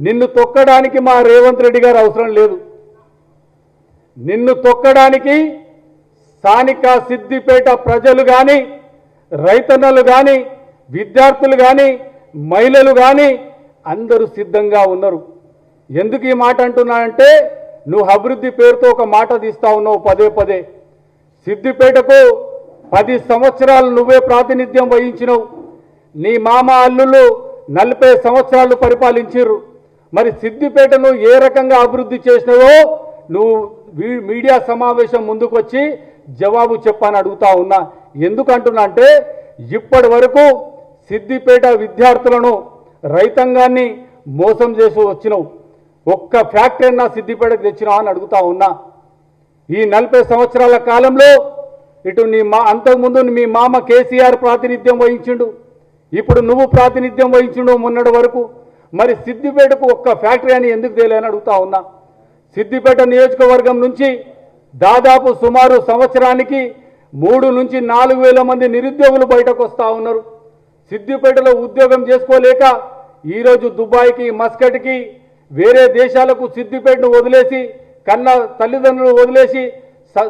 నిన్ను తొక్కడానికి మా రేవంత్ రెడ్డి గారు అవసరం లేదు. నిన్ను తొక్కడానికి స్థానిక సిద్దిపేట ప్రజలు కానీ, రైతన్నలు కానీ, విద్యార్థులు కానీ, మహిళలు కానీ అందరూ సిద్ధంగా ఉన్నారు. ఎందుకు ఈ మాట అంటున్నానంటే, నువ్వు అభివృద్ధి పేరుతో ఒక మాట తీస్తా ఉన్నావు పదే పదే. సిద్దిపేటకు 10 సంవత్సరాలు నువ్వే ప్రాతినిధ్యం వహించినవు. నీ మామ అల్లుళ్ళు 40 సంవత్సరాలు పరిపాలించారు. మరి సిద్దిపేటను ఏ రకంగా అభివృద్ధి చేసినావో నువ్వు మీడియా సమావేశం ముందుకు వచ్చి జవాబు చెప్పని అడుగుతా ఉన్నా. ఎందుకంటున్నా అంటే, ఇప్పటి వరకు సిద్దిపేట విద్యార్థులను, రైతాంగాన్ని మోసం చేసి వచ్చినావు. ఒక్క ఫ్యాక్టరీ నా సిద్దిపేటకు తెచ్చినావు అని అడుగుతా ఉన్నా. ఈ 40 సంవత్సరాల కాలంలో ఇటు అంతకుముందు మీ మామ కేసీఆర్ ప్రాతినిధ్యం వహించిండు, ఇప్పుడు నువ్వు ప్రాతినిధ్యం వహించిండు మొన్నటి వరకు. మరి సిద్దిపేటకు ఒక్క ఫ్యాక్టరీ అని ఎందుకు తేలేని అడుగుతా ఉన్నా. సిద్దిపేట నియోజకవర్గం నుంచి దాదాపు సుమారు సంవత్సరానికి 3 నుంచి 4 వేల మంది నిరుద్యోగులు బయటకు వస్తూ ఉన్నారు. సిద్దిపేటలో ఉద్యోగం చేసుకోలేక ఈరోజు దుబాయ్కి, మస్కట్కి, వేరే దేశాలకు సిద్దిపేటను వదిలేసి, కన్న తల్లిదండ్రులు వదిలేసి,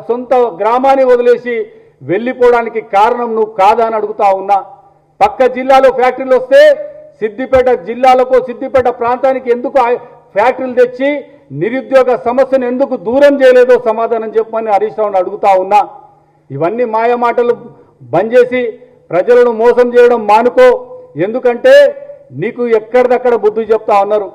సొంత గ్రామాన్ని వదిలేసి వెళ్ళిపోవడానికి కారణం నువ్వు కాదా అని అడుగుతా ఉన్నా. పక్క జిల్లాలో ఫ్యాక్టరీలు వస్తే సిద్దిపేట జిల్లాలకు, సిద్దిపేట ప్రాంతానికి ఎందుకు ఫ్యాక్టరీలు తెచ్చి నిరుద్యోగ సమస్యను ఎందుకు దూరం చేయలేదో సమాధానం చెప్పమని హరీష్ రావుని అడుగుతా ఉన్నా. ఇవన్నీ మాయమాటలు బంద్ చేసి ప్రజలను మోసం చేయడం మానుకో. ఎందుకంటే నీకు ఎక్కడిదక్కడ బుద్ధి చెప్తా ఉన్నారు.